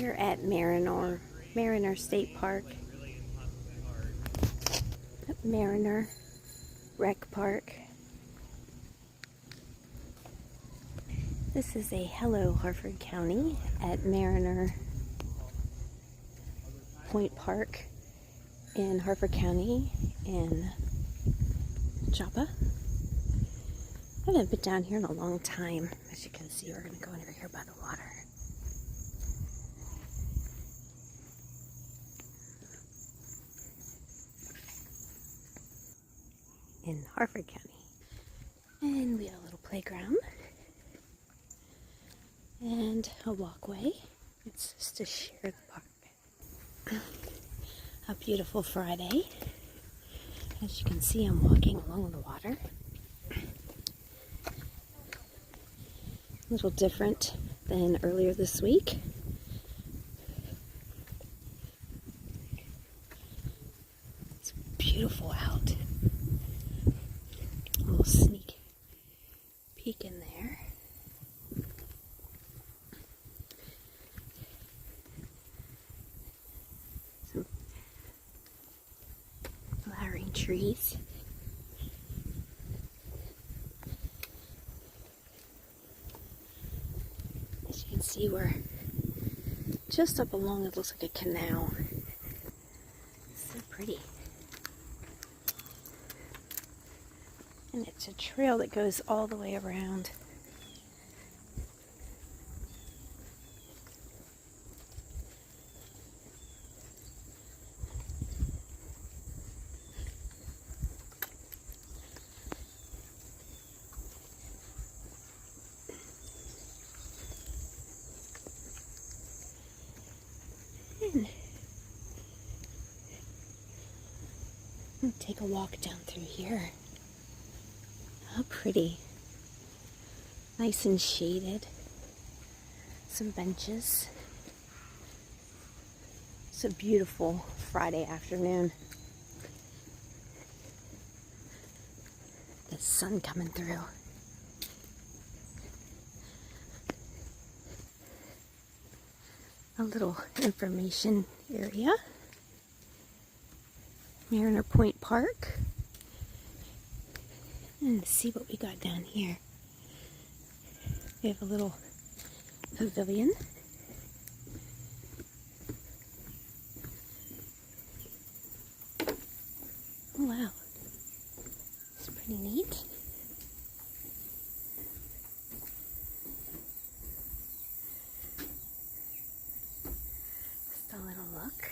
We're at Mariner State Park, Mariner Rec Park. This is a Hello Harford County at Mariner Point Park in Harford County in Joppa. I haven't been down here in a long time. As you can see, we're going to go over here by the water. In Harford County. And we have a little playground and a walkway. It's just to share the park. A beautiful Friday. As you can see, I'm walking along the water. A little different than earlier this week. It's beautiful out. A little sneak peek in there. Some flowering trees. As you can see, we're just up along it looks like a canal. It's so pretty. And it's a trail that goes all the way around. And take a walk down through here. How pretty. Nice and shaded. Some benches. It's a beautiful Friday afternoon. The sun coming through. A little information area. Mariner Point Park. And see what we got down here. We have a little pavilion. Oh wow. It's pretty neat. Just a little look.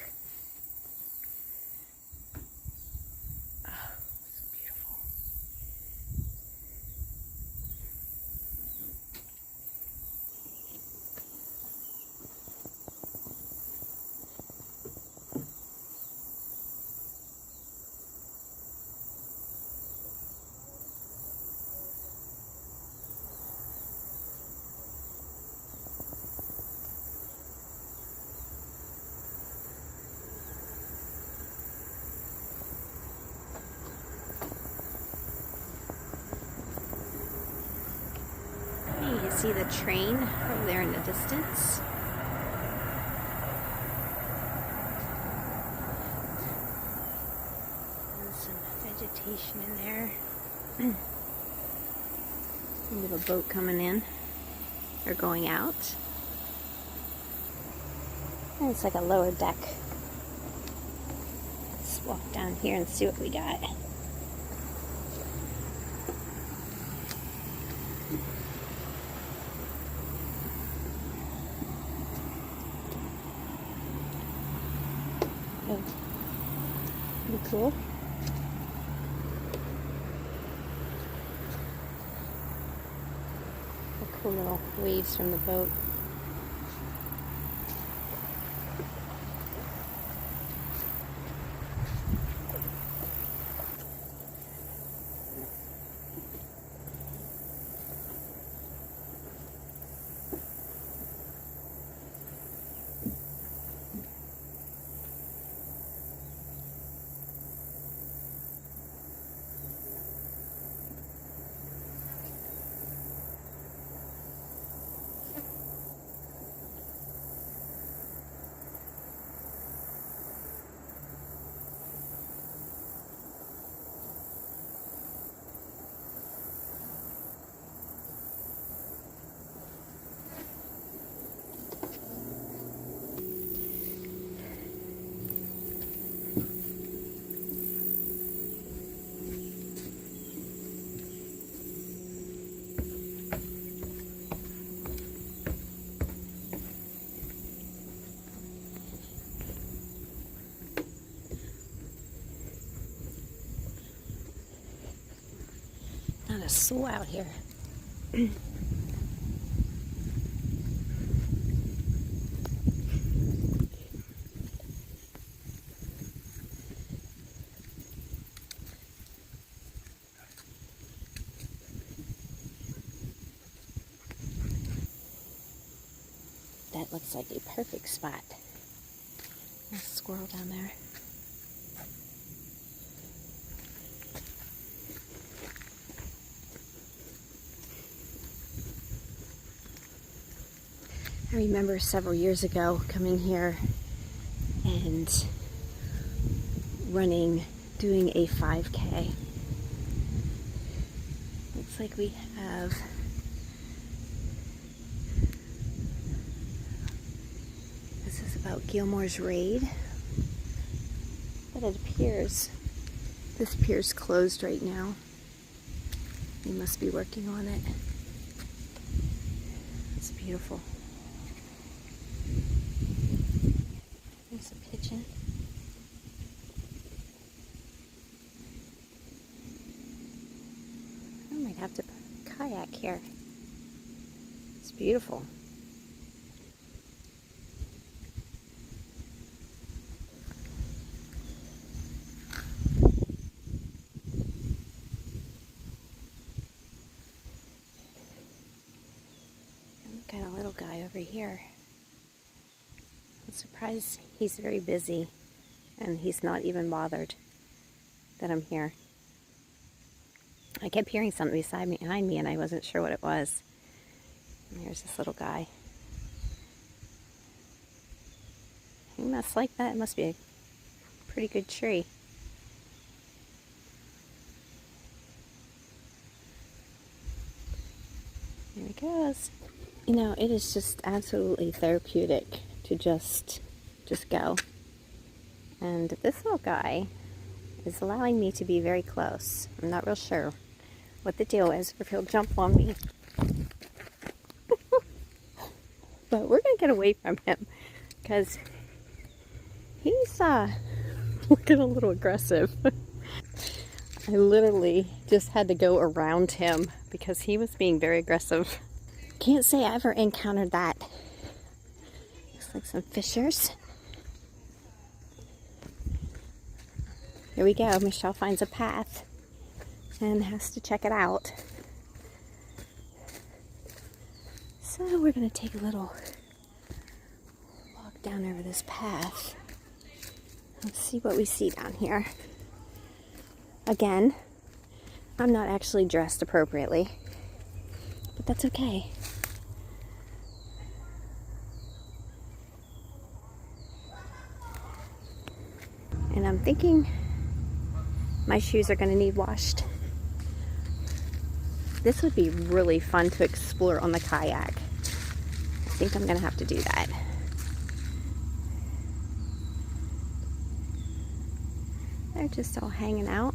See the train over there in the distance. And some vegetation in there. A little boat coming in or going out. And it's like a lower deck. Let's walk down here and see what we got. Oh, pretty cool. The cool little waves from the boat. Not a soul out here. That looks like a perfect spot. There's a squirrel down there. I remember several years ago coming here and doing a 5K. Looks like we have this is about Gilmore's Raid, but it appears this pier's closed right now. They must be working on it. It's beautiful. There's a pigeon. I might have to kayak here. It's beautiful. Got a little guy over here. I'm surprised he's very busy and he's not even bothered that I'm here. I kept hearing something behind me and I wasn't sure what it was. And there's this little guy. He must like that. It must be a pretty good tree. There he goes. You know, it is just absolutely therapeutic to just go. And this little guy is allowing me to be very close. I'm not real sure what the deal is, or if he'll jump on me. But we're going to get away from him because he's looking a little aggressive. I literally just had to go around him because he was being very aggressive. Can't say I ever encountered that. Looks like some fishers. Here we go. Michelle finds a path and has to check it out. So we're going to take a little walk down over this path. Let's see what we see down here. Again, I'm not actually dressed appropriately, but that's okay. And I'm thinking my shoes are going to need washed. This would be really fun to explore on the kayak. I think I'm going to have to do that. They're just all hanging out.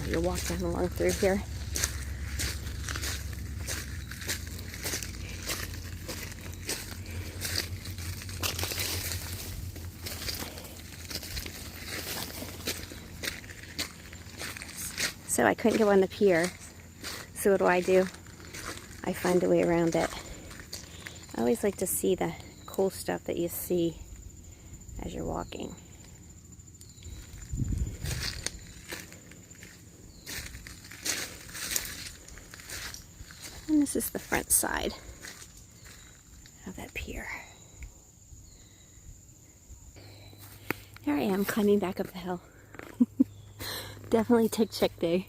You'll walk down along through here. So I couldn't go on the pier. So what do? I find a way around it. I always like to see the cool stuff that you see as you're walking. And this is the front side of that pier. Here I am climbing back up the hill. Definitely tick check day.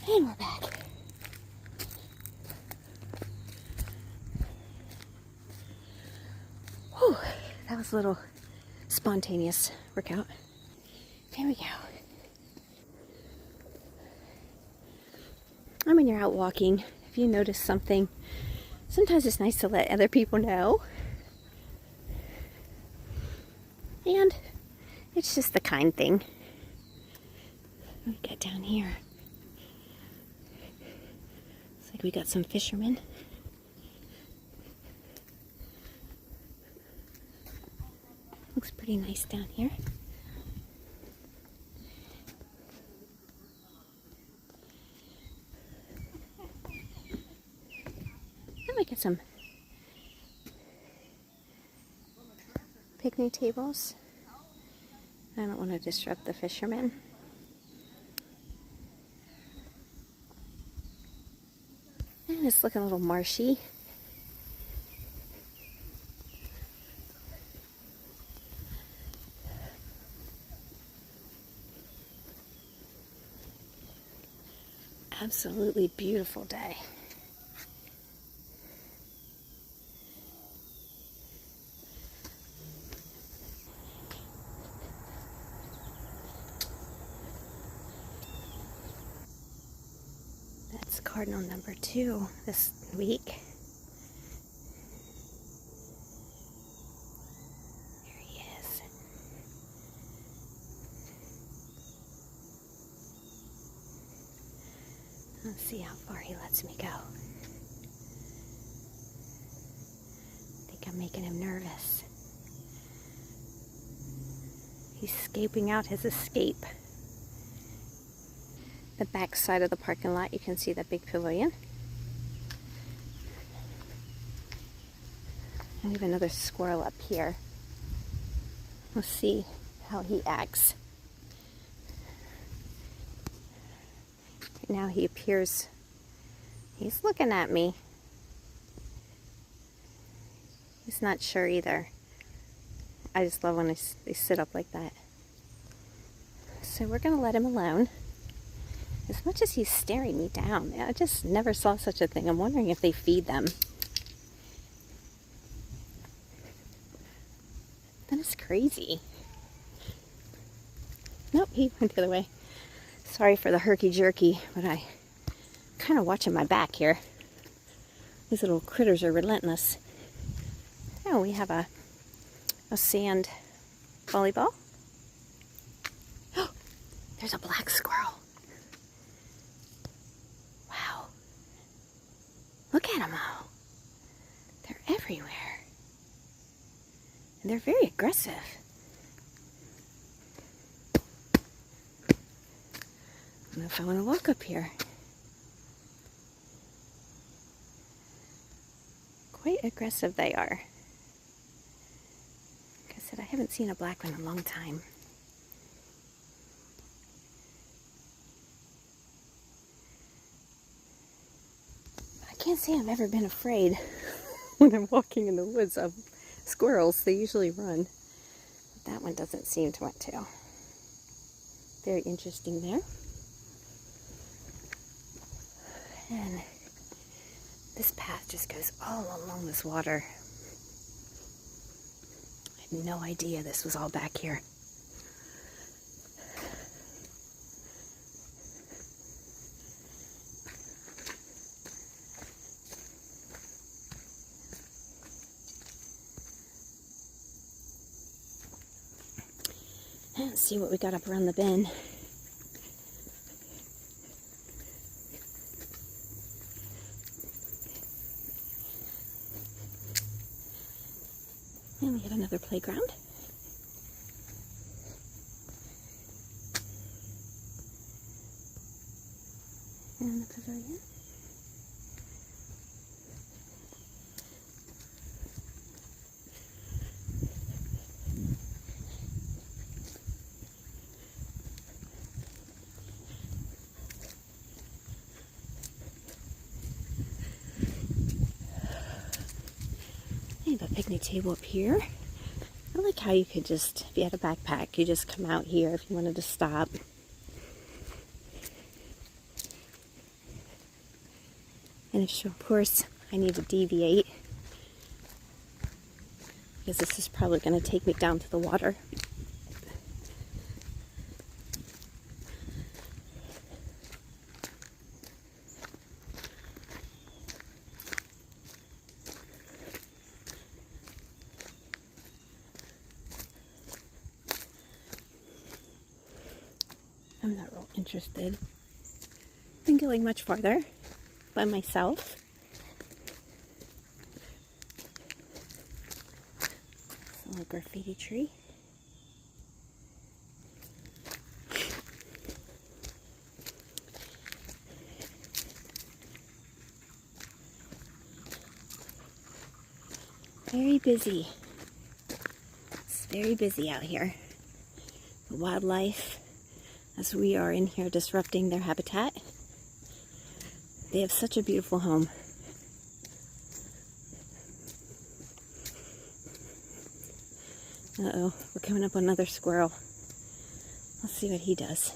And we're back. Whew, that was a little spontaneous workout. There we go. And when you're out walking, if you notice something, sometimes it's nice to let other people know. And it's just the kind thing. We get down here. Looks like we got some fishermen. Looks pretty nice down here. some picnic tables. I don't want to disrupt the fishermen. And it's looking a little marshy. Absolutely beautiful day. That's cardinal number 2 this week. There he is. Let's see how far he lets me go. I think I'm making him nervous. He's scaping out his escape. The back side of the parking lot, you can see that big pavilion. And we have another squirrel up here. We'll see how he acts. Now he appears, he's looking at me. He's not sure either. I just love when they sit up like that. So we're going to let him alone. As much as he's staring me down, I just never saw such a thing. I'm wondering if they feed them. That is crazy. Nope, he went the other way. Sorry for the herky-jerky, but I kind of watching my back here. These little critters are relentless. Oh, we have a sand volleyball. Oh, there's a black squirrel. Wow. Look at them all. They're everywhere. And they're very aggressive. I don't know if I want to walk up here. Quite aggressive they are. Like I said, I haven't seen a black one in a long time. I can't say I've ever been afraid when I'm walking in the woods of squirrels. They usually run. But that one doesn't seem to want to. Very interesting there. And this path just goes all along this water. I had no idea this was all back here. Let's see what we got up around the bend. And we had another playground. And the pavilion. I have a picnic table up here. I like how you could just, if you had a backpack, you just come out here if you wanted to stop. And if, of course, I need to deviate, because this is probably going to take me down to the water. I'm not real interested in going much farther by myself. It's a little graffiti tree. busy. It's very busy out here. The wildlife, as we are in here disrupting their habitat. They have such a beautiful home. Uh-oh, we're coming up on another squirrel. Let's see what he does.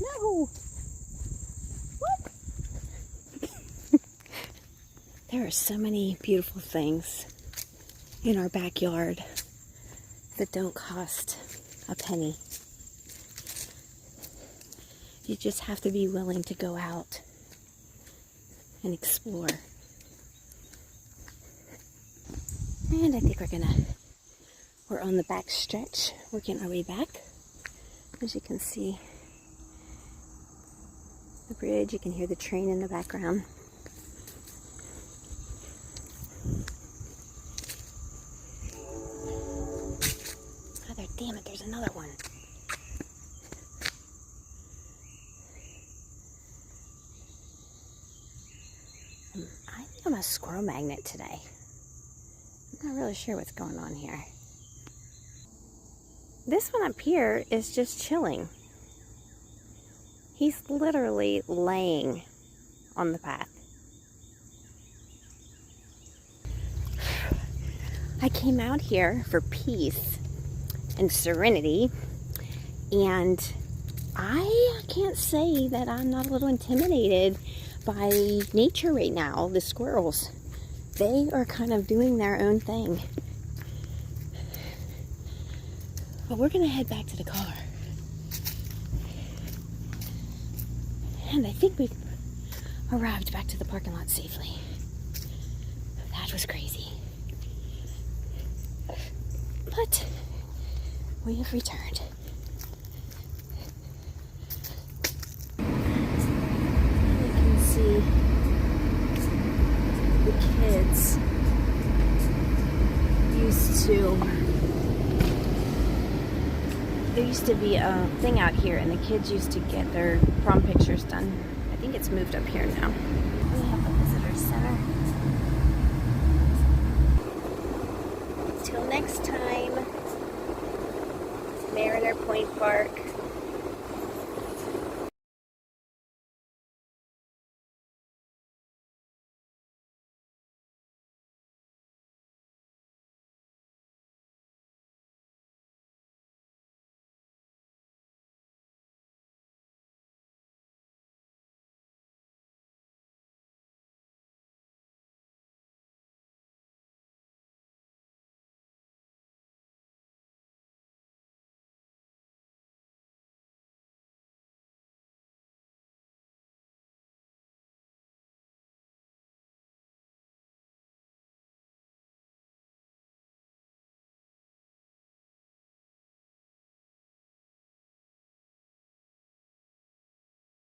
No! What? There are so many beautiful things in our backyard that don't cost a penny. You just have to be willing to go out and explore. And I think we're on the back stretch, working our way back. As you can see, the bridge, you can hear the train in the background. Oh, there, damn it, there's another one. I think I'm a squirrel magnet today. I'm not really sure what's going on here. This one up here is just chilling. He's literally laying on the path. I came out here for peace and serenity, and I can't say that I'm not a little intimidated by nature right now. The squirrels, they are kind of doing their own thing. But we're gonna head back to the car. And I think we've arrived back to the parking lot safely. That was crazy. But we have returned. You can see the kids there used to be a thing out here, and the kids used to get their prom pictures done. I think it's moved up here now. We have a visitor center. Till next time, Mariner Point Park.